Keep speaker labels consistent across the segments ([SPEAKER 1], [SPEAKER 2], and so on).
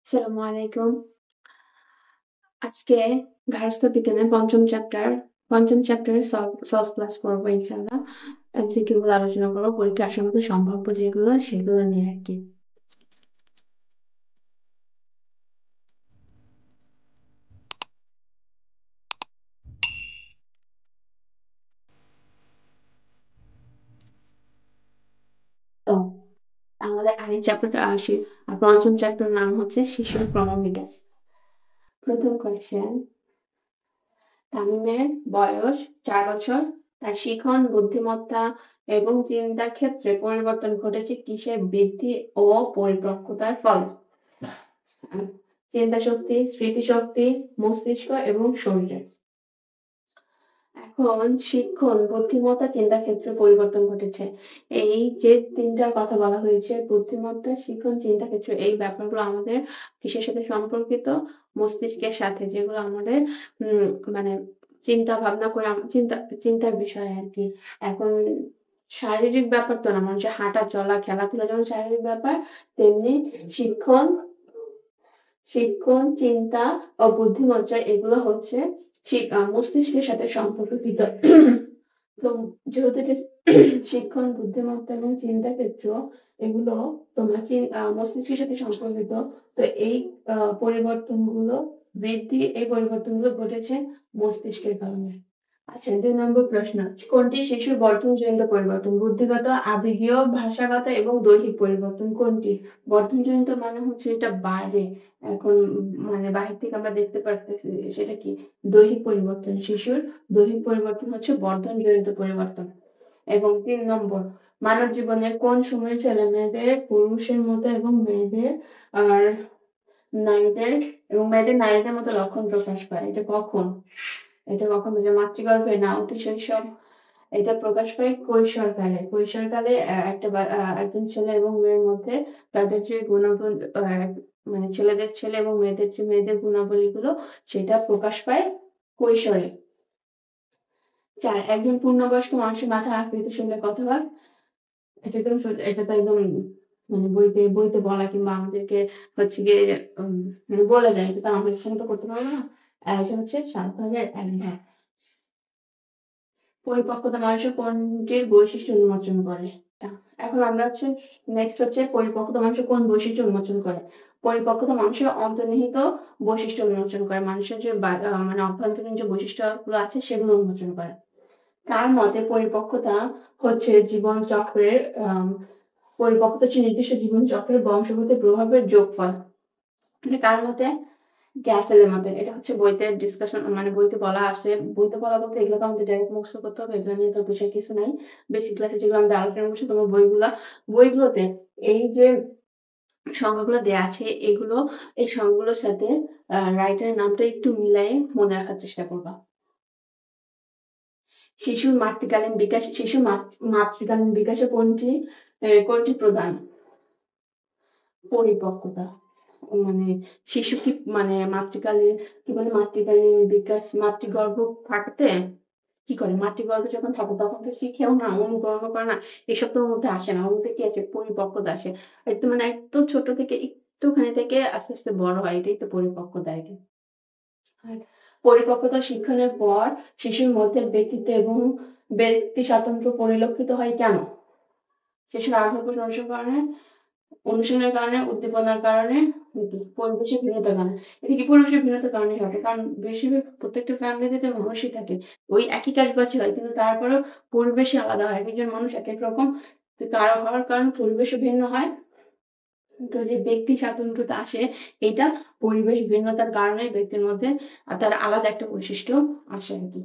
[SPEAKER 1] আসসালামু আলাইকুম। আজকে গার্হস্থ্য বিজ্ঞানের পঞ্চম চ্যাপ্টারের সলভ ক্লাস করবো ইনশাআল্লাহ। এমসিকিউ গুলো আলোচনা করবো, পরীক্ষার সম্মত সম্ভাব্য যেগুলো সেগুলো নিয়ে আর কি। তো আমাদের আরেক চ্যাপ্টারটা আসি। আর পঞ্চম চ্যাপ্টার নাম হচ্ছে শিশুর ক্রমবিকাশ। প্রথম কোয়েশ্চেন, তামিমের বয়স 4 বছর। তার শিখন, বুদ্ধিমত্তা এবং চিন্তার ক্ষেত্রে পরিবর্তন ঘটেছে কিসের বৃদ্ধি ও পরিপক্কতার ফলে? চিন্তা শক্তি, স্মৃতিশক্তি, মস্তিষ্ক এবং শরীরে। এখন শিক্ষণ, বুদ্ধিমত্তা, চিন্তা ক্ষেত্রে পরিবর্তন ঘটেছে। এই যে তিনটার কথা বলা হয়েছে, বুদ্ধিমত্তা, শিক্ষণ, চিন্তা ক্ষেত্র, এই ব্যাপারগুলো আমাদের কিসের সাথে সম্পর্কিত? মস্তিষ্কের সাথে, যেগুলো আমাদের মানে চিন্তা ভাবনা করে চিন্তার বিষয় আর কি। এখন শারীরিক ব্যাপার তো না, মানুষের হাঁটা চলা খেলাধুলা যেমন শারীরিক ব্যাপার, তেমনি শিক্ষণ, চিন্তা ও বুদ্ধিমত্তা এগুলো হচ্ছে মস্তিষ্কের সাথে সম্পর্কিত। তো যেহেতু এটা শিক্ষণ, বুদ্ধিমত্তা এবং চিন্তা ক্ষেত্র এগুলো তোমার মস্তিষ্কের সাথে সম্পর্কিত, তো এই পরিবর্তনগুলো ঘটেছে মস্তিষ্কের কারণে। আচ্ছা, 2 নম্বর প্রশ্ন, কোনটি শিশুর বর্ধনজনিত পরিবর্তন? বুদ্ধিগত, আবেগীয়, ভাষাগত এবং দৈহিক পরিবর্তন কোনটি? বর্ধনজনিত মানে হচ্ছে এটা বাড়ে, এখন মানে বাহির থেকে আমরা দেখতে পারতেছি, সেটা কি? দৈহিক পরিবর্তন। শিশুর দৈহিক পরিবর্তন হচ্ছে বর্ধনজনিত পরিবর্তন। এবং 3 নম্বর, মানব জীবনের কোন সময়ে ছেলে মেয়েদের পুরুষের মতো এবং মেয়েদের নারীদের মতো লক্ষণ প্রকাশ পায়? এটা কখন? যে মাতৃগর্ভে না অতি শৈশব, এটা প্রকাশ পায় কৈশোরকালে। একজন ছেলে এবং মেয়ের মধ্যে তাদের যে গুণাগুণ, মানে ছেলেদের ছেলে এবং মেয়েদের গুণাবলীগুলো, সেটা প্রকাশ পায় কৈশোরে। 4, একজন পূর্ণবয়স্ক মানুষের মাথার আকৃতি শুনলে কতভাগ? এটা তো একদম মানে বইতে বলা, কিংবা আমাদেরকে হচ্ছে গিয়ে মানে বলে দেয়, এটা তো আমাদের সঙ্গে তো করতে পারবো না। এটা হচ্ছে 7/1 পরিপক্কতা মানুষের কোনটির বৈশিষ্ট্য উন্মোচন করে? এখন আমরা নেক্সট হচ্ছে পরিপক্কতা মানুষের কোন বৈশিষ্ট্য উন্মোচন করে? পরিপক্কতা মানুষের অন্তর্নিহিত বৈশিষ্ট্য উন্মোচন করে, মানুষের যে মানে অভ্যন্তরীণ যে বৈশিষ্ট্যগুলো আছে সেগুলো উন্মোচন করে। তার মতে পরিপক্কতা হচ্ছে নির্দিষ্ট জীবন চক্রের বংশগত প্রভাবের যোগফল। কার মতে? গ্যাসেলের মতে। এটা হচ্ছে বইতে ডিসকাশন, মানে বইতে বলা আছে। বইতে বলা বলতে এগুলো তো আমাদের ডাইরেক্ট মুখস্থ করতে হবে, এগুলো নিয়ে তো বিষয় কিছু নাই। বেসিক ক্লাসে যেগুলো আমরা আলোচনা করছি, তোমার বইগুলোতে এই যে সংজ্ঞাগুলো দেয়া আছে, এই সংজ্ঞাগুলোর সাথে রাইটারের নামটা একটু মিলাই মনে রাখার চেষ্টা করবা। শিশুর মাতৃকালীন বিকাশে কোনটি প্রধান? পরিপক্কতা। মানে শিশু কি মানে মাতৃকালীন বিকাশ, মাতৃগর্ভ থাকতে কি করে? মাতৃগর্ভে যখন থাকে তখন তো শিখেও না, অনুকরণ করে না, এসব তোর মধ্যে আসে না। ওর মধ্যে কি আছে? পরিপক্কতা আসে। একদম ছোট থেকে, একটুখানি থেকে আস্তে আস্তে বড় হয়, এটাই তো পরিপক্কতা। আর পরিপক্কতা শিক্ষণের পর শিশুর মধ্যে ব্যক্তিত্ব এবং ব্যক্তি স্বাতন্ত্র্য পরিলক্ষিত হয় কেন? শিশুর আগ্রহ অনুশীলনের কারণে, উদ্দীপনার কারণে, পরিবেশের ভিন্নতার কারণে। এটা কি পরিবেশের ভিন্নতার কারণে হবে? কারণ বেশিরভাগ প্রত্যেকটা ফ্যামিলিতে মানুষই থাকে, ওই একই কাজবাজি হয়, কিন্তু তারপরেও পরিবেশই আলাদা হয়। একজন মানুষ এক এক রকম, কারো হওয়ার কারণ পরিবেশও ভিন্ন হয়। তো যে ব্যক্তি স্বাতন্ত্র্যতা আসে, এটা পরিবেশ ভিন্নতার কারণে ব্যক্তির মধ্যে তার আলাদা একটা বৈশিষ্ট্য আসে আর কি।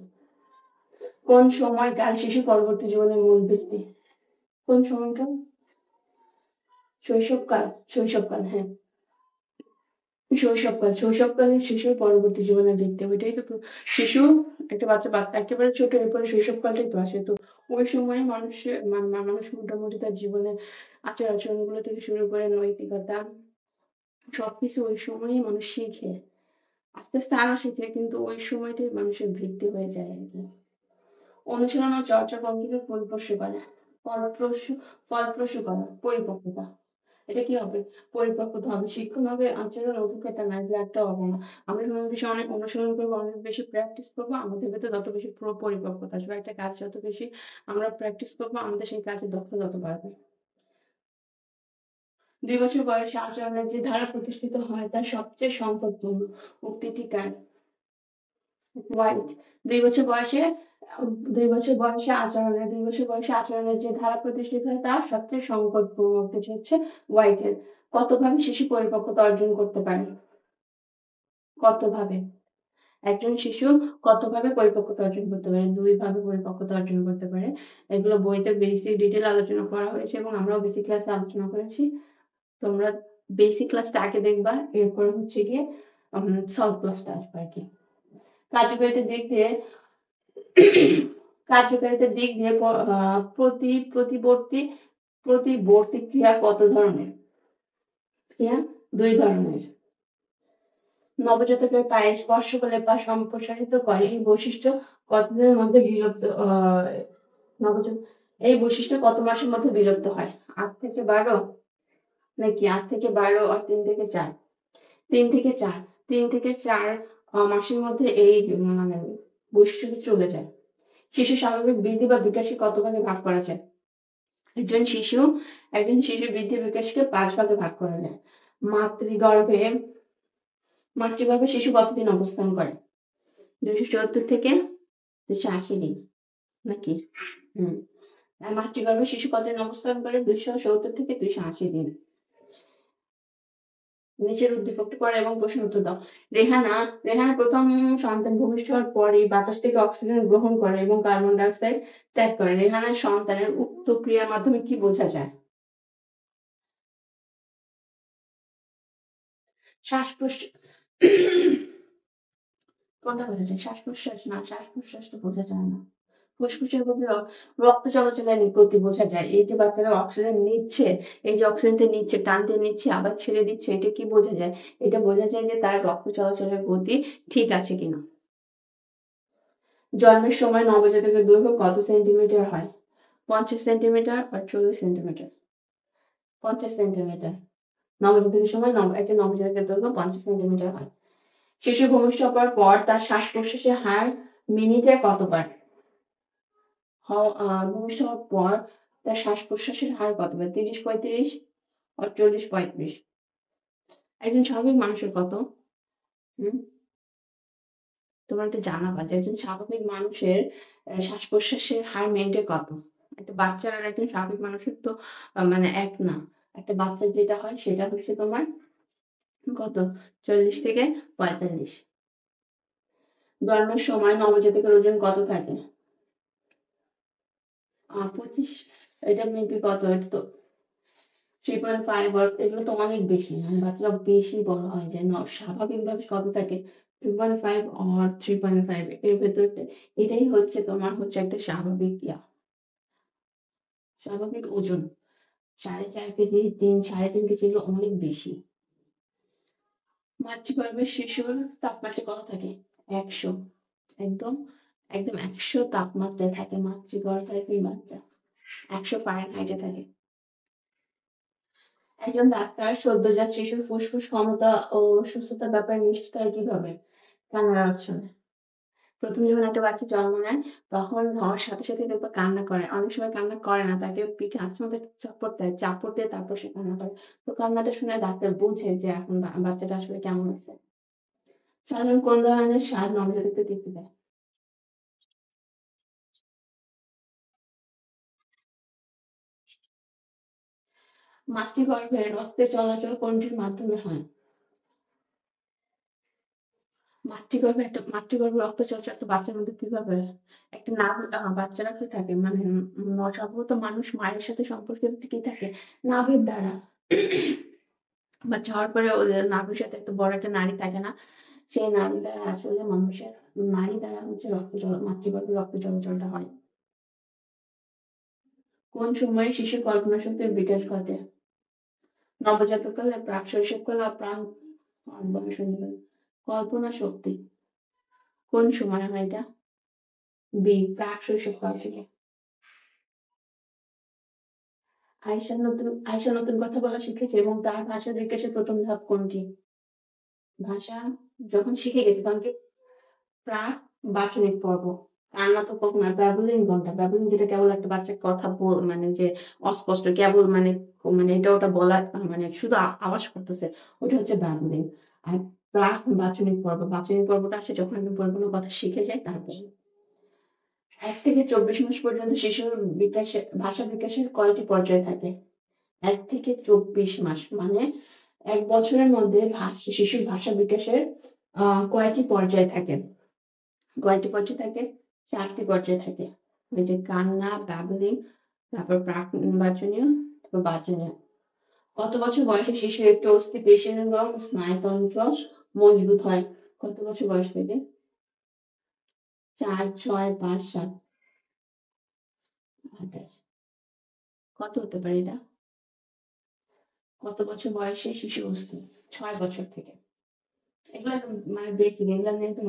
[SPEAKER 1] কোন সময়কাল শিশু পরবর্তী জীবনের মূল ভিত্তি? কোন সময়টা? শৈশবকাল, হ্যাঁ। শৈশবকালীন শিশুর পরবর্তী জীবনের ভিত্তি, ওইটাই তো শিশু, একটা বাচ্চা একেবারে ছোট, এরপরে শৈশবকালটাই তো আসে। তো ওই সময় মানুষ মোটামুটি তার জীবনের আচার-আচরণগুলো থেকে শুরু করে নৈতিকতা, সবকিছু ওই সময়ই মানুষ শিখে। আস্তে আস্তে আরো শিখে, কিন্তু ওই সময়টাই মানুষের ভিত্তি হয়ে যায় আর কি। অনুশীলন ও চর্চা কোনটিকে ফলপ্রসূ করে? ফলপ্রসূ করা পরিপক্কতা। এটা কি হবে? পরিপক্কতা হবে, শিক্ষণ হবে, আচরণ, অভিজ্ঞতা নাই, যে একটা হবে না। আমরা যখন বিষয়ে অনেক অনুসরণ করবো, অনেক বেশি প্র্যাকটিস করবো, আমাদের ভেতরে তত বেশি পরিপক্কতা আসবে। একটা কাজ যত বেশি আমরা প্র্যাকটিস করবো, আমাদের সেই কাজের দক্ষতা তত বাড়বে। ২ বছর বয়সে আচরণের যে ধারা প্রতিষ্ঠিত হয় তা সবচেয়ে সংকটপূর্ণ। উক্তিটি কার? হোয়াইট। ২ বছর বয়সে ২ বছর বয়সে আচরণের ২ বছর বয়সে আচরণের যে ধারা প্রতিষ্ঠিত হয় তা সবচেয়ে সংকটপূর্ণ। উক্তিটি হচ্ছে হোয়াইটের। কতভাবে শিশু পরিপক্কতা অর্জন করতে পারে? কতভাবে? একজন শিশু কতভাবে পরিপক্কতা অর্জন করতে পারে? ২ ভাবে পরিপক্কতা অর্জন করতে পারে। এগুলো বইতে বেসিক ডিটেইল আলোচনা করা হয়েছে এবং আমরাও বেসিক ক্লাসে আলোচনা করেছি। তোমরা বেসিক ক্লাসটা আগে দেখবা, এরপর হচ্ছে গিয়ে সলভ ক্লাসটা আসবে আরকি। কার্যকারিতার দিক দিয়ে কার্যকারিতার দিক দিয়ে প্রতিবর্তী ক্রিয়া কত ধরনের? ক্রিয়া ২ ধরনের। নবজাতকের পায়ে স্পর্শ করলে পা সম্প্রসারিত করে। এই বৈশিষ্ট্য কতদিনের মধ্যে বিলুপ্ত এই বৈশিষ্ট্য কত মাসের মধ্যে বিলুপ্ত হয়? ৮ থেকে ১২ নাকি ৮ থেকে ১২ আর ৩ থেকে ৪? ৩ থেকে ৪। ৩ থেকে ৪ মাসের মধ্যে এই মানে বৈশিষ্ট্যটি চলে যায়। শিশুর স্বাভাবিক বৃদ্ধি বা বিকাশকে কত ভাগে ভাগ করা যায়? একজন শিশুর বৃদ্ধি বিকাশকে ৫ ভাগে ভাগ করা যায়। মাতৃগর্ভে শিশু কতদিন অবস্থান করে? ২৭০ থেকে ২৮০ দিন নাকি? মাতৃগর্ভে শিশু কতদিন অবস্থান করে? ২৭০ থেকে ২৮০ দিন। নিচের উদ্দীপকটি পড়ো এবং প্রশ্ন উত্তর দাও। রেহানা প্রথম সন্তান ভূমিষ্ঠ হওয়ার পরই বাতাস থেকে অক্সিজেন গ্রহণ করে এবং কার্বন ডাই অক্সাইড ত্যাগ করে। রেহানার সন্তানের উক্ত ক্রিয়ার মাধ্যমে কি বোঝা যায়? শ্বাস-প্রশ্বাস কোনটা বোঝা যায়? শ্বাস-প্রশ্বাস না, শ্বাস-প্রশ্বাস তো বোঝা যায় না। ফুসফুসের মধ্যে রক্ত চলাচলের গতি বোঝা যায়। এই যে বাচ্চারা অক্সিজেন নিচ্ছে, এই যে অক্সিজেনটা নিচ্ছে, টান দিয়ে নিচ্ছে, আবার ছেড়ে দিচ্ছে, এটা কি বোঝা যায়? এটা বোঝা যায় যে তার রক্ত চলাচলের গতি ঠিক আছে কিনা। জন্মের সময় নবজাতকের দৈর্ঘ্য কত সেন্টিমিটার হয়? ৫০ সেন্টিমিটার আর ৪০ সেন্টিমিটার। ৫০ সেন্টিমিটার। নবজাতকের সময় একটা নবজাতকের দৈর্ঘ্য ৫০ সেন্টিমিটার হয়। শিশু ভূমিষ্ঠ হওয়ার পর তার শ্বাস-প্রশ্বাসের হার মিনিটে কতবার? ভূমিষ্ঠ হওয়ার পর তার শ্বাস-প্রশ্বাসের হার কতবার? ৩০-৩৫ আর ৪০-৩৫। একজন স্বাভাবিক মানুষের কত? হুম? তোমরা একটু জানাবা যে একজন স্বাভাবিক মানুষের শ্বাস-প্রশ্বাসের হার মিনিটে কত? একটা বাচ্চার আর একজন স্বাভাবিক মানুষের তো মানে এক না। একটা বাচ্চার যেটা হয় সেটা হচ্ছে তোমার কত? ৪০ থেকে ৪৫। জন্মের সময় নবজাতকের ওজন কত থাকে? ২৫। এটা মেবি কত? এটা তো 3.5 আর এগুলো তো অনেক বেশি। মানে বাচ্চারা বেশি বড় হয়ে যায়। স্বাভাবিকভাবে কত থাকে? 2.5 or 3.5 এর ভেতরটা এটাই হচ্ছে তোমার হচ্ছে একটা স্বাভাবিক ওজন। ৪.৫ কেজি, ৩.৫ কেজি এগুলো অনেক বেশি। মাতৃগর্ভের শিশুর তাপমাত্রা কত থাকে? ১০০। একদম ১০০ তাপমাত্রায় থাকে মাতৃগর্ভের বাচ্চা। ১০০ ফারেনহাইটে থাকে। একজন ডাক্তার সদ্যজাত শিশুর ফুসফুস ক্ষমতা ও সুস্থতার ব্যাপারে নিশ্চিত হয় কিভাবে? কান্নার আওয়াজ শুনে। প্রথম যখন একটা বাচ্চা জন্ম নেয় তখন হওয়ার সাথে সাথে দেখবা কান্না করে। অনেক সময় কান্না করে না, তাকে পিঠে আঁচড় একটা চাপড় দেয়। চাপড় দিয়ে তারপর সে কান্না করে। তো কান্নাটা শুনে ডাক্তার বুঝে যে এখন বাচ্চাটা আসলে কেমন আছে। সাধারণ কোন ধরনের স্বাদ নবজাতককে তৃপ্তি দেয়? মাতৃগর্ভে রক্তের চলাচল কোনটির মাধ্যমে হয়? মাতৃগর্ভে রক্ত চলাচল একটা বাচ্চার মধ্যে কিভাবে হয়? একটা নাভি বাচ্চারা কি থাকে মানে সম্ভবত মানুষ মায়ের সাথে সম্পর্কিত কি থাকে? নাভির দ্বারা। বাচ্চা হওয়ার পরে ওদের নাভির সাথে একটা বড় একটা নাড়ি থাকে না? সেই নাড়ি দ্বারা আসলে মানুষের নাড়ি দ্বারা হচ্ছে মাতৃগর্ভে রক্ত চলাচলটা হয়। কোন সময়ে শিশুর কল্পনা শক্তির বিকাশ ঘটে? নবজাতক কালে, প্রাক শৈশবকালে আর বয়স অনুযায়ী। কল্পনা শক্তি কোন সময় হয় এটা? বি প্রাক শৈশবকাল থেকে। আয়েশা নতুন কথা বলা শিখেছে এবং তার ভাষা জিজ্ঞাসার প্রথম ধাপ কোনটি? ভাষা যখন শিখে গেছে তখন কি প্রাক বাচনিক পর্ব। কান্না তো কখন আর ব্যাবলিং কোনটা? ব্যাবলিং যেটা কেবল একটা বাচ্চা কথা মানে যে অস্পষ্ট কেবল মানে এটা ওটা বলা মানে শুধু আওয়াজ করতেছে, ওটা হচ্ছে ব্যাবলিং। আর প্রাক বাচনিক পর্ব, বাচনিক পর্বটা আসে যখন একদম পরিপূর্ণ কথা শিখে যায় তারপরে। ১ থেকে ২৪ মাস পর্যন্ত শিশুর ভাষা বিকাশের কয়টি পর্যায় থাকে? ১ থেকে ২৪ মাস মানে ১ বছরের মধ্যে শিশুর ভাষা বিকাশের কয়টি পর্যায় থাকে? কয়টি পর্যায় থাকে? ৪ টি পর্যায় থাকে। ওই যে কান্না, ব্যাবলিং, তারপর প্রাক-বাচনীয়, তারপর বাচনীয়। কত বছর বয়সে শিশুর একটি অস্থি পেশি এবং স্নায়ুতন্ত্র মজবুত হয়? কত বছর বয়স থেকে? ৪, ৬, ৫, ৭, ২৮। কত হতে পারে এটা? কত বছর বয়সে শিশু অস্থি? ৬ বছর থেকে। এগুলা তো মানে বেসিক, এগুলা নিয়ে তো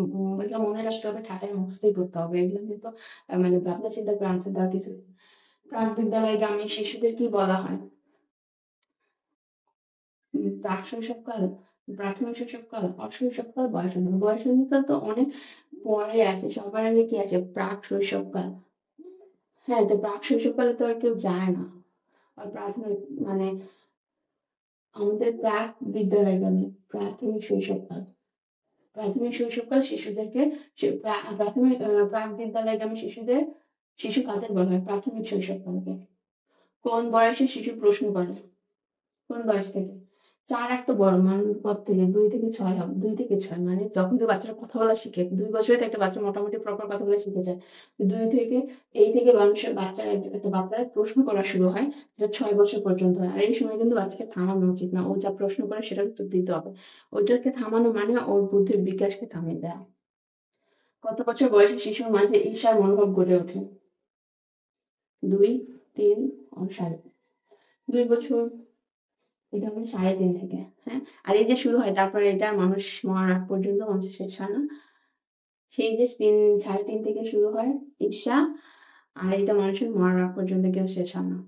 [SPEAKER 1] এগুলা মনে রাখতে হবে, ঠাটায় মুখস্থই করতে হবে। এগুলা নিয়ে তো মানে ভাবনা চিন্তা করে আনসার দেওয়ার কিছু নেই। প্রাক-বিদ্যালয়গামী শিশুদের কি বলা হয়? প্রাক-শৈশবকাল, প্রাথমিক শৈশবকাল, অশৈশবকাল, বয়ঃসন্ধিকাল। বয়ঃসন্ধিকাল তো অনেক পরে আসে, সবার আগে কি আসে? প্রাক-শৈশবকাল। হ্যাঁ, তো প্রাক-শৈশবকালে তো আর কেউ যায় না। আর প্রাথমিক মানে আমাদের প্রাক-বিদ্যালয়গামী, প্রাথমিক শৈশবকাল। প্রাথমিক শৈশবকাল শিশুদেরকে প্রাক-বিদ্যালয়গামী শিশু কাদের বলা হয়? প্রাথমিক শৈশবকালকে। কোন বয়সে শিশু প্রশ্ন করে? কোন বয়স থেকে? ৪ এক তো বড় মানুষ পর থেকে ২ থেকে ৬ হবে। ২ থেকে ৬ মানে যখন থেকে বাচ্চারা কথা বলা শিখে। ২ বছরে তো একটা বাচ্চা মোটামুটি প্রপার কথা বলা শিখে যায়। ২ থেকে এই থেকে একটা বাচ্চারা প্রশ্ন করা শুরু হয়, যেটা ৬ বছর পর্যন্ত হয়। আর এই সময় কিন্তু বাচ্চাকে থামানো উচিত না। ও যা প্রশ্ন করে সেটার উত্তর দিতে হবে। ওইটাকে থামানো মানে ওর বুদ্ধির বিকাশকে থামিয়ে দেয়া। কত বছর বয়সে শিশুর মাঝে ঈর্ষার মনোভাব গড়ে ওঠে? ২, ৩ ও ৩.৫। ২ বছর, এটা হবে ৩.৫ থেকে। হ্যাঁ? আর এই যে শুরু হয় তারপরে এটা মানুষ মরার আগ পর্যন্ত মানুষ শেষ হয় না। সেই যে ৩.৫ থেকে শুরু হয় ঈর্ষা, আর এটা মানুষের মরার আগ পর্যন্ত কেউ শেষ হয় না।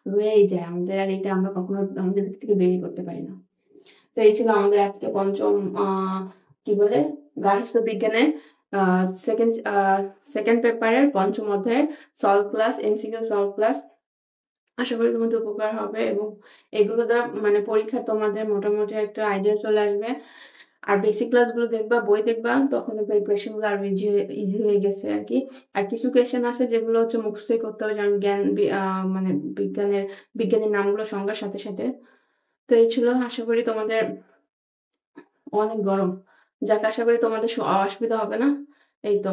[SPEAKER 1] রয়েই যায় আমাদের, আর এটা আমরা কখনো আমাদের ভিতর থেকে বেরই করতে পারি না। তো এই ছিল আমাদের আজকে পঞ্চম কি বলে গার্হস্থ্য বিজ্ঞানের আ সেকেন্ড সেকেন্ড পেপারের ৫ম অধ্যায়ের solve class, MCQ solve class. আশা করি তোমাদের উপকার হবে এবং এগুলো দ্বারা মানে পরীক্ষায় তোমাদের মোটামুটি একটা আইডিয়া চলে আসবে। আর বেসিক ক্লাসগুলো দেখবা, বই দেখবা, তখন দেখবা এই কোয়েশ্চেনগুলো আরো ইজি হয়ে গেছে আরকি। আর কিছু কোয়েশ্চেন আছে যেগুলো হচ্ছে মুখস্থই করতে হবে, যেমন মানে বিজ্ঞানের নামগুলো সংজ্ঞার সাথে, সাথে। তো এই ছিল, আশা করি তোমাদের অনেক গরম। যাক, আশা করি তোমাদের অসুবিধা হবে না। এই তো।